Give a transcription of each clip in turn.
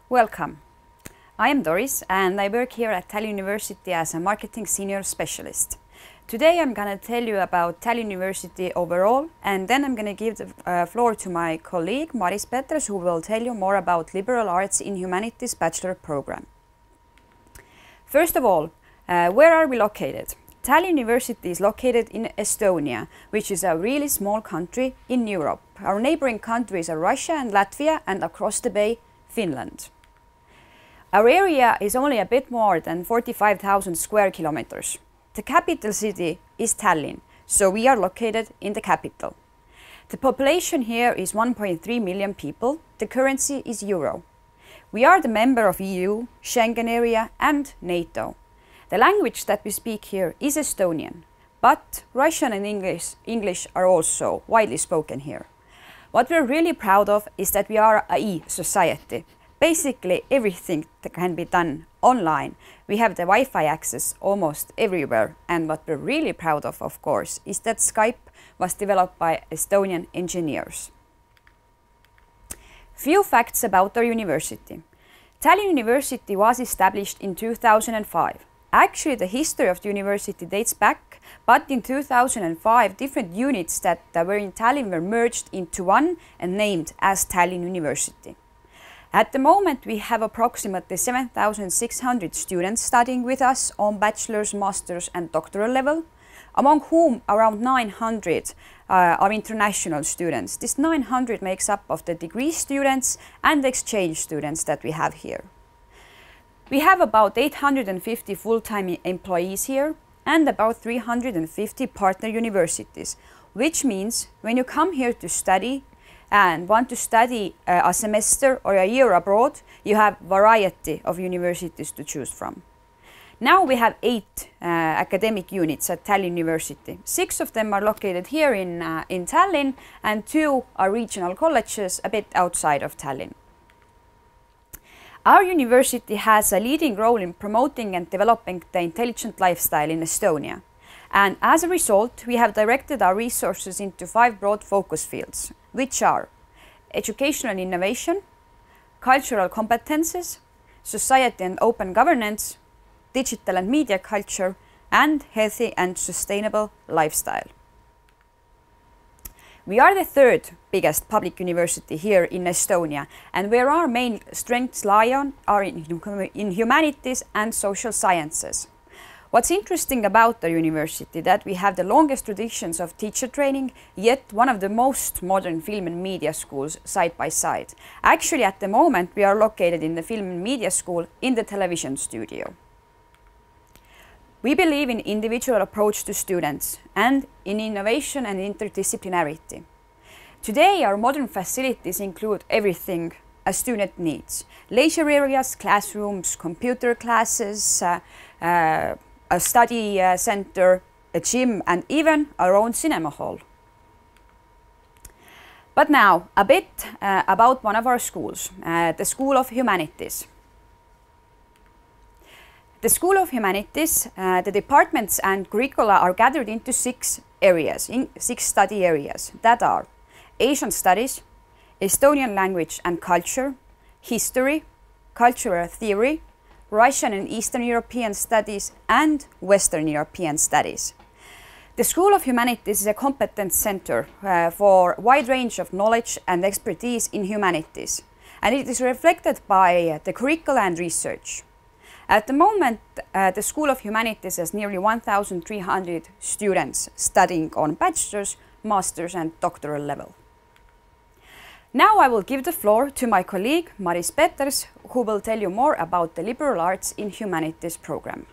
Welcome. I am Doris and I work here at Tallinn University as a marketing senior specialist. Today I'm going to tell you about Tallinn University overall, and then I'm going to give the floor to my colleague Maris Peters, who will tell you more about liberal arts in humanities bachelor program. First of all, where are we located? Tallinn University is located in Estonia, which is a really small country in Europe. Our neighboring countries are Russia and Latvia, and across the bay, Finland. Our area is only a bit more than 45,000 square kilometers. The capital city is Tallinn, so we are located in the capital. The population here is 1.3 million people. The currency is euro. We are the member of EU, Schengen area and NATO. The language that we speak here is Estonian, but Russian and English are also widely spoken here. What we're really proud of is that we are a e-society. Basically, everything that can be done online. We have the Wi-Fi access almost everywhere. And what we're really proud of course, is that Skype was developed by Estonian engineers. Few facts about our university. Tallinn University was established in 2005. Actually, the history of the university dates back, but in 2005, different units that were in Tallinn were merged into one and named as Tallinn University. At the moment, we have approximately 7,600 students studying with us on bachelor's, master's and doctoral level, among whom around 900 are international students. This 900 makes up of the degree students and exchange students that we have here. We have about 850 full-time employees here and about 350 partner universities, which means when you come here to study and want to study a semester or a year abroad, you have variety of universities to choose from. Now we have 8 academic units at Tallinn University. 6 of them are located here in Tallinn and 2 are regional colleges a bit outside of Tallinn. Our university has a leading role in promoting and developing the intelligent lifestyle in Estonia. And as a result, we have directed our resources into 5 broad focus fields, which are education and innovation, cultural competences, society and open governance, digital and media culture, and healthy and sustainable lifestyle. We are the 3rd biggest public university here in Estonia, and where our main strengths lie on are in humanities and social sciences. What's interesting about the university that we have the longest traditions of teacher training, yet one of the most modern film and media schools side by side. Actually, at the moment, we are located in the film and media school in the television studio. We believe in individual approach to students and in innovation and interdisciplinarity. Today, our modern facilities include everything a student needs. Leisure areas, classrooms, computer classes, a study center, a gym, and even our own cinema hall. But now, a bit about one of our schools, the School of Humanities. The School of Humanities, the departments and curricula are gathered into 6 areas, 6 study areas that are Asian Studies, Estonian Language and Culture, History, Cultural Theory, Russian and Eastern European Studies, and Western European Studies. The School of Humanities is a competence center for a wide range of knowledge and expertise in humanities, and it is reflected by the curricula and research. At the moment, the School of Humanities has nearly 1,300 students studying on bachelor's, master's and doctoral level. Now I will give the floor to my colleague Maris Peters, who will tell you more about the liberal arts in humanities program.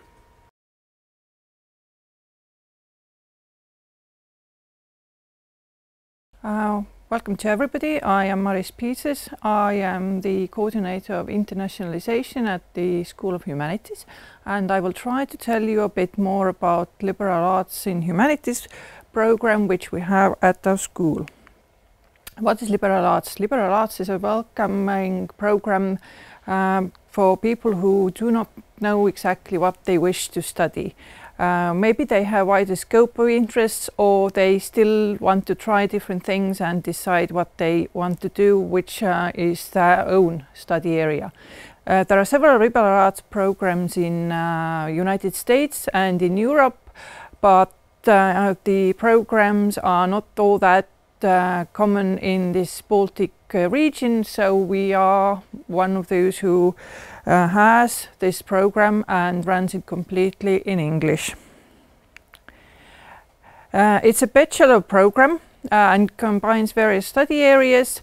Welcome to everybody. I am Maris Peters. I am the coordinator of internationalization at the School of Humanities, and I will try to tell you a bit more about liberal arts in humanities program which we have at our school. What is liberal arts? Liberal arts is a welcoming program for people who do not know exactly what they wish to study. Maybe they have wider scope of interests, or they still want to try different things and decide what they want to do, which is their own study area. There are several liberal arts programs in United States and in Europe, but the programs are not all that common in this Baltic region, so we are one of those who has this program and runs it completely in English. It's a bachelor program and combines various study areas,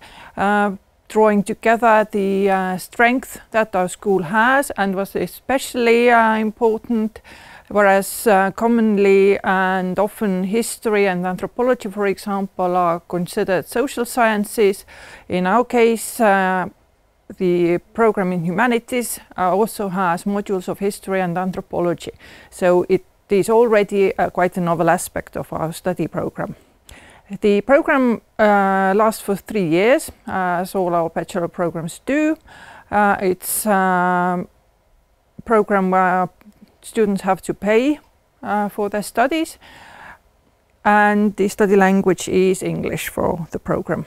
drawing together the strength that our school has and was especially important. Whereas commonly and often history and anthropology, for example, are considered social sciences. In our case, the program in Humanities also has modules of history and anthropology. So it is already quite a novel aspect of our study program. The program lasts for 3 years, as all our bachelor programs do. It's a program where students have to pay for their studies, and the study language is English for the program.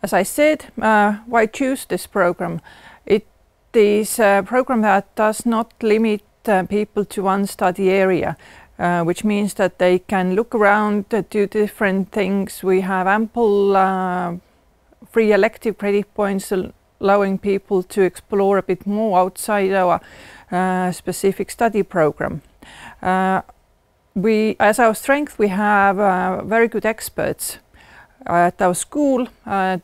As I said, why choose this program? It is a program that does not limit people to one study area, which means that they can look around, do different things. We have ample free elective credit points, allowing people to explore a bit more outside our specific study program. As our strength, we have very good experts at our school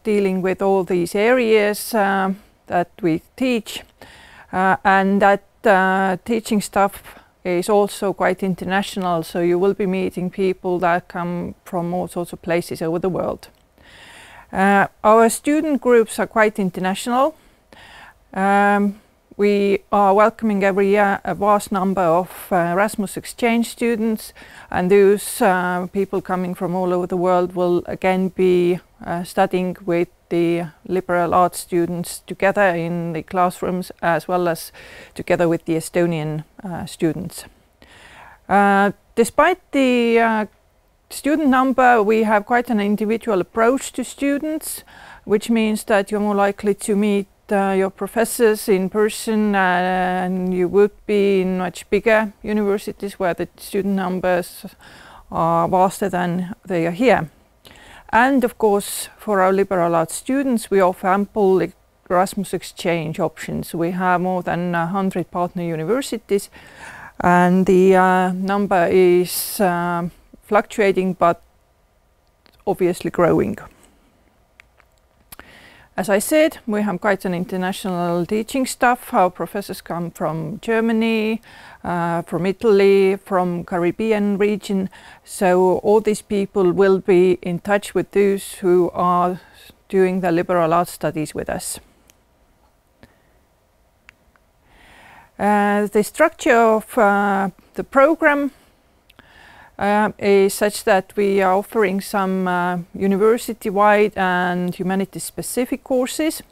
dealing with all these areas that we teach, and that teaching staff is also quite international, so you will be meeting people that come from all sorts of places over the world. Our student groups are quite international. We are welcoming every year a vast number of Erasmus exchange students, and those people coming from all over the world will again be studying with the liberal arts students together in the classrooms, as well as together with the Estonian students. Despite the student number, we have quite an individual approach to students, which means that you're more likely to meet your professors in person and you would be in much bigger universities where the student numbers are vaster than they are here. And of course, for our liberal arts students, we offer ample Erasmus exchange options. We have more than 100 partner universities, and the number is fluctuating but obviously growing. As I said, we have quite an international teaching staff. Our professors come from Germany, from Italy, from Caribbean region. So all these people will be in touch with those who are doing the liberal arts studies with us. The structure of the program is such that we are offering some university-wide and humanities-specific courses.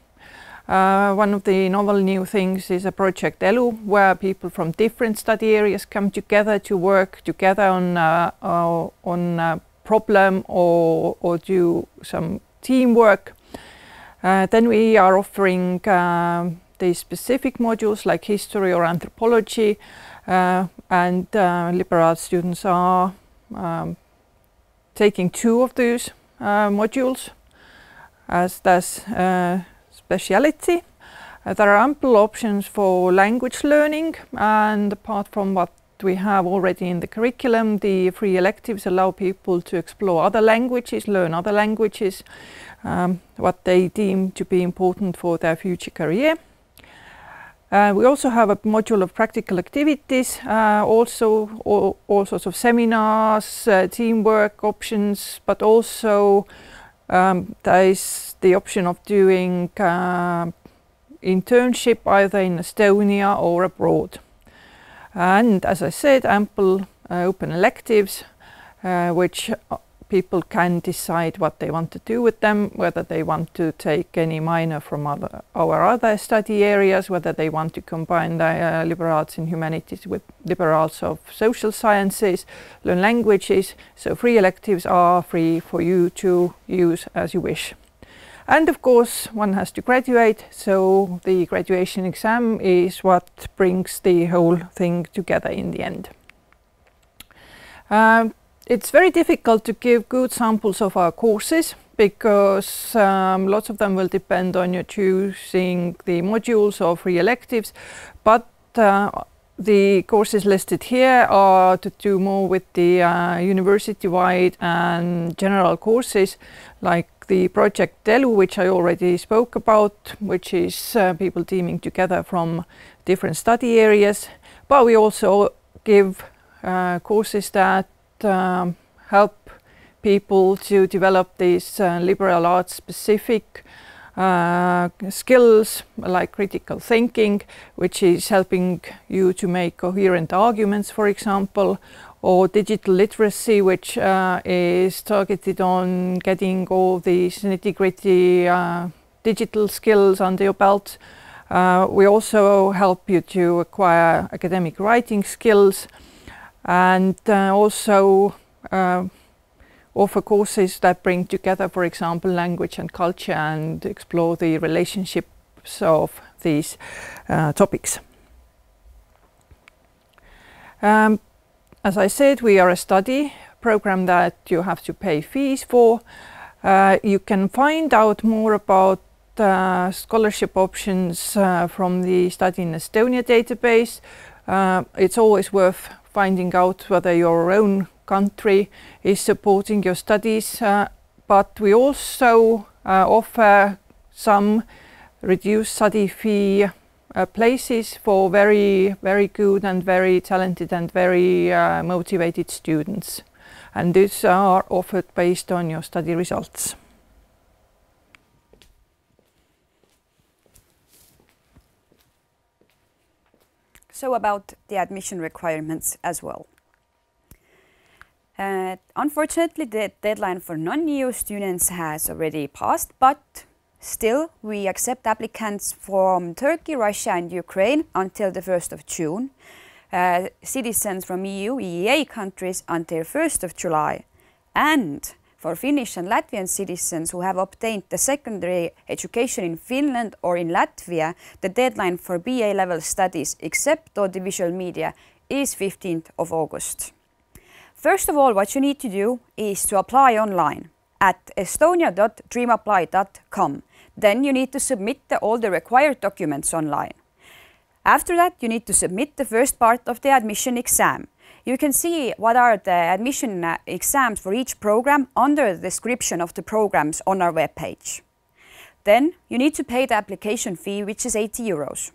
One of the novel new things is a project ELU, where people from different study areas come together to work together on a problem or do some teamwork. Then we are offering the specific modules like history or anthropology, and liberal arts students are taking 2 of those modules as does speciality. There are ample options for language learning, and apart from what we have already in the curriculum, the free electives allow people to explore other languages, learn other languages, what they deem to be important for their future career. We also have a module of practical activities, also all sorts of seminars, teamwork options, but also there is the option of doing internship either in Estonia or abroad. And as I said, ample open electives, which people can decide what they want to do with them, whether they want to take any minor from our other study areas, whether they want to combine the liberal arts and humanities with liberal arts of social sciences, learn languages. So free electives are free for you to use as you wish. And of course, one has to graduate, so the graduation exam is what brings the whole thing together in the end. It's very difficult to give good samples of our courses because lots of them will depend on you choosing the modules or free electives, but the courses listed here are to do more with the university-wide and general courses, like the project Elu, which I already spoke about, which is people teaming together from different study areas. But we also give courses that help people to develop these liberal arts specific skills like critical thinking, which is helping you to make coherent arguments, for example, or digital literacy, which is targeted on getting all these nitty-gritty digital skills under your belt. We also help you to acquire academic writing skills, and also offer courses that bring together, for example, language and culture and explore the relationships of these topics. As I said, we are a study program that you have to pay fees for. You can find out more about scholarship options from the Study in Estonia database. It's always worth finding out whether your own country is supporting your studies, but we also offer some reduced study fee places for very good and very talented and very motivated students, and these are offered based on your study results. So about the admission requirements as well. Unfortunately, the deadline for non-EU students has already passed, but still we accept applicants from Turkey, Russia and Ukraine until the 1st of June, citizens from EU, EEA countries until 1st of July, and for Finnish and Latvian citizens who have obtained the secondary education in Finland or in Latvia, the deadline for BA level studies, except audiovisual media, is 15th of August. First of all, what you need to do is to apply online at estonia.dreamapply.com. Then you need to submit all the required documents online. After that, you need to submit the first part of the admission exam. You can see what are the admission exams for each program under the description of the programs on our webpage. Then you need to pay the application fee, which is 80 euros.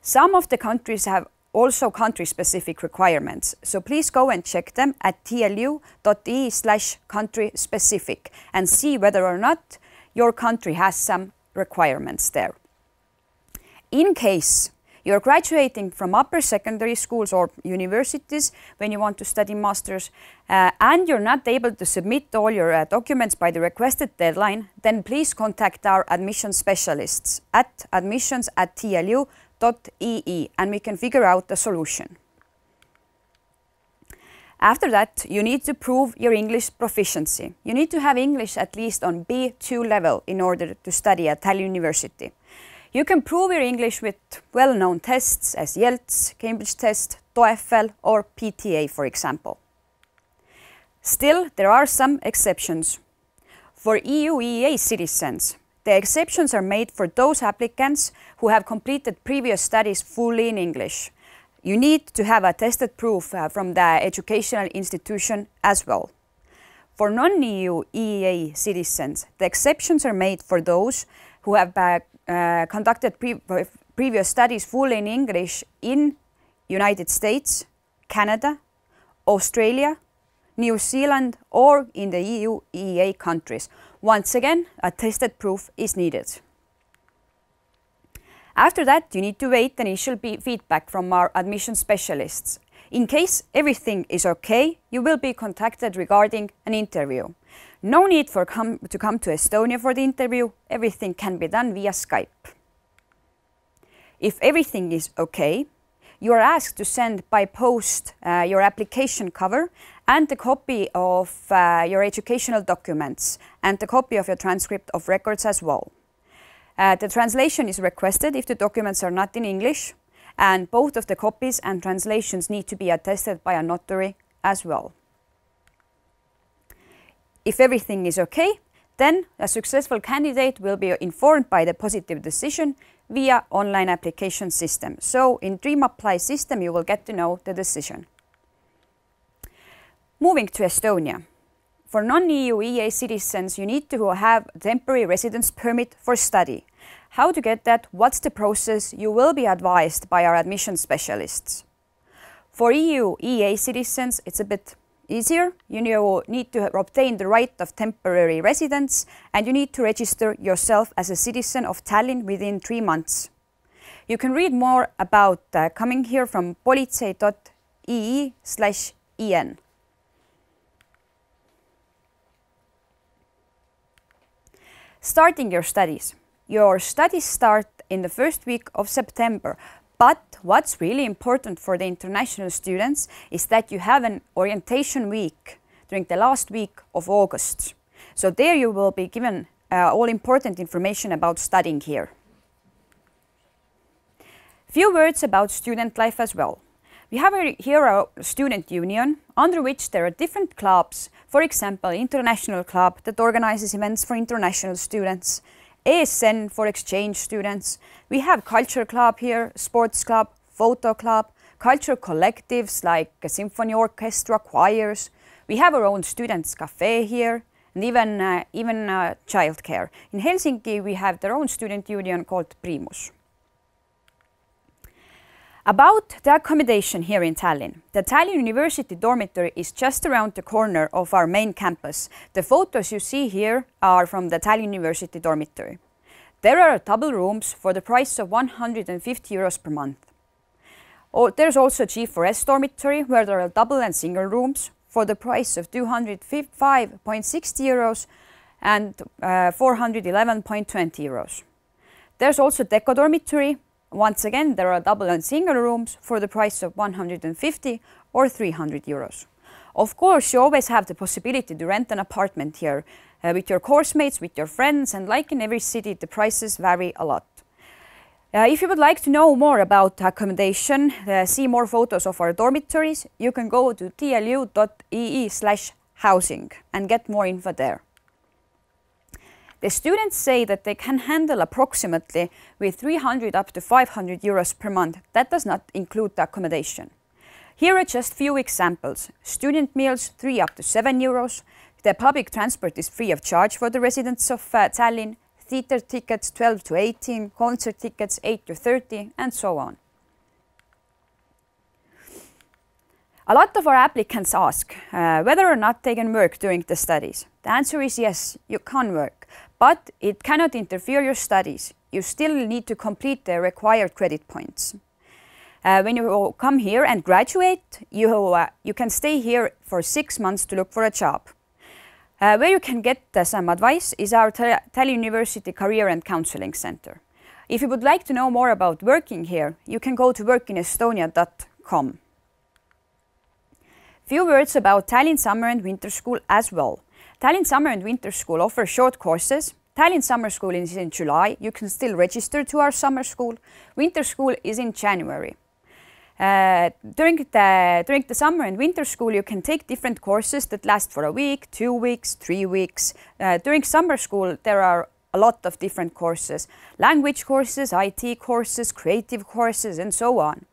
Some of the countries have also country-specific requirements, so please go and check them at tlu.ee/country-specific and see whether or not your country has some requirements there. In case you're graduating from upper secondary schools or universities when you want to study masters and you're not able to submit all your documents by the requested deadline, then please contact our admission specialists at admissions@tlu.ee and we can figure out the solution. After that, you need to prove your English proficiency. You need to have English at least on B2 level in order to study at Tallinn University. You can prove your English with well-known tests as IELTS, Cambridge test, TOEFL or PTA, for example. Still, there are some exceptions. For EU-EEA citizens, the exceptions are made for those applicants who have completed previous studies fully in English. You need to have a tested proof from the educational institution as well. For non-EU-EEA citizens, the exceptions are made for those who have conducted previous studies fully in English in United States, Canada, Australia, New Zealand or in the EU-EEA countries. Once again, a tested proof is needed. After that, you need to wait initial feedback from our admission specialists. In case everything is okay, you will be contacted regarding an interview. No need to come to Estonia for the interview. Everything can be done via Skype. If everything is okay, you are asked to send by post your application cover and a copy of your educational documents and a copy of your transcript of records as well. The translation is requested if the documents are not in English, and both of the copies and translations need to be attested by a notary as well. If everything is okay, then a successful candidate will be informed by the positive decision via online application system. So in Dream Apply system, you will get to know the decision. Moving to Estonia. For non-EU EA citizens, you need to have a temporary residence permit for study. How to get that? What's the process? You will be advised by our admission specialists. For EU EA citizens, it's a bit easier. You need to obtain the right of temporary residence, and you need to register yourself as a citizen of Tallinn within 3 months. You can read more about coming here from politsei.ee/en. Starting your studies. Your studies start in the first week of September. But what's really important for the international students is that you have an orientation week during the last week of August. So there you will be given all important information about studying here. Few words about student life as well. We have here a student union under which there are different clubs. For example, International Club that organizes events for international students, ESN for exchange students. We have Culture Club here, Sports Club, Photo Club, cultural collectives like a symphony orchestra, choirs. We have our own students' cafe here, and even childcare. In Helsinki, we have their own student union called Primus. About the accommodation here in Tallinn. The Tallinn University dormitory is just around the corner of our main campus. The photos you see here are from the Tallinn University dormitory. There are double rooms for the price of 150 euros per month. There's also a G4S dormitory where there are double and single rooms for the price of 205.60 euros and 411.20 euros. There's also Deco dormitory. Once again, there are double and single rooms for the price of 150 or 300 euros. Of course, you always have the possibility to rent an apartment here with your course mates, with your friends, and like in every city, the prices vary a lot. If you would like to know more about accommodation, see more photos of our dormitories, you can go to tlu.ee/housing and get more info there. The students say that they can handle approximately with 300 up to 500 euros per month. That does not include the accommodation. Here are just few examples. Student meals 3 up to 7 euros. The public transport is free of charge for the residents of Tallinn. Theatre tickets 12 to 18, concert tickets 8 to 30, and so on. A lot of our applicants ask whether or not they can work during the studies. The answer is yes, you can work, but it cannot interfere your studies. You still need to complete the required credit points. When you come here and graduate, you can stay here for 6 months to look for a job. Where you can get some advice is our Tallinn University Career and Counseling Center. If you would like to know more about working here, you can go to workinestonia.com. Few words about Tallinn Summer and Winter School as well. Tallinn Summer and Winter School offers short courses. Tallinn Summer School is in July. You can still register to our summer school. Winter School is in January. During the summer and winter school, you can take different courses that last for a week, 2 weeks, 3 weeks. During summer school, there are a lot of different courses. Language courses, IT courses, creative courses, and so on.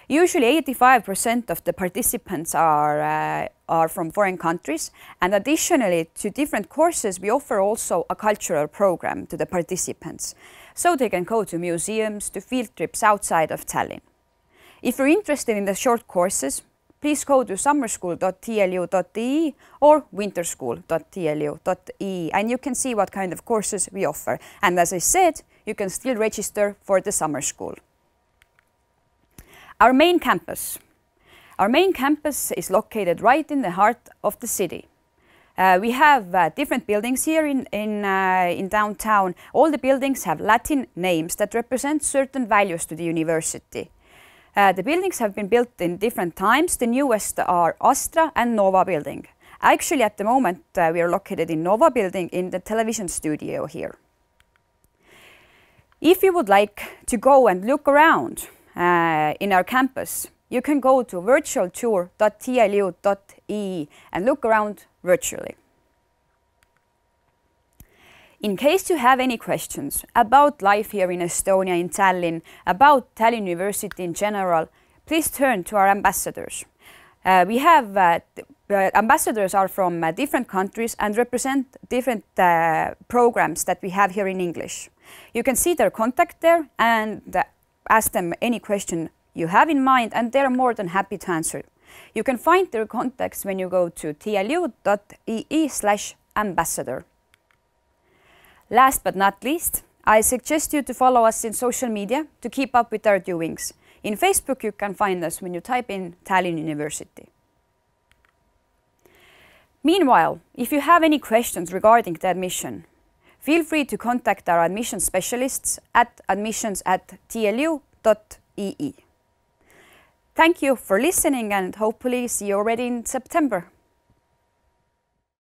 Usually 85% of the participants are from foreign countries, and additionally to different courses, we offer also a cultural program to the participants, so they can go to museums, to field trips outside of Tallinn. If you're interested in the short courses, please go to summerschool.tlu.ee or winterschool.tlu.ee, and you can see what kind of courses we offer. And as I said, you can still register for the summer school. Our main campus. Our main campus is located right in the heart of the city. We have different buildings here in downtown. All the buildings have Latin names that represent certain values to the university. The buildings have been built in different times. The newest are Astra and Nova building. Actually, at the moment, we are located in Nova building in the television studio here. If you would like to go and look around in our campus, you can go to virtualtour.tlu.ee and look around virtually. In case you have any questions about life here in Estonia, in Tallinn, about Tallinn University in general, please turn to our ambassadors. We have ambassadors are from different countries and represent different programs that we have here in English. You can see their contact there and ask them any question you have in mind, and they're more than happy to answer. You can find their contacts when you go to tlu.ee/ambassador. Last but not least, I suggest you to follow us in social media to keep up with our doings. In Facebook, you can find us when you type in Tallinn University. Meanwhile, if you have any questions regarding the admission, feel free to contact our admission specialists at admissions@tlu.ee. Thank you for listening, and hopefully see you already in September.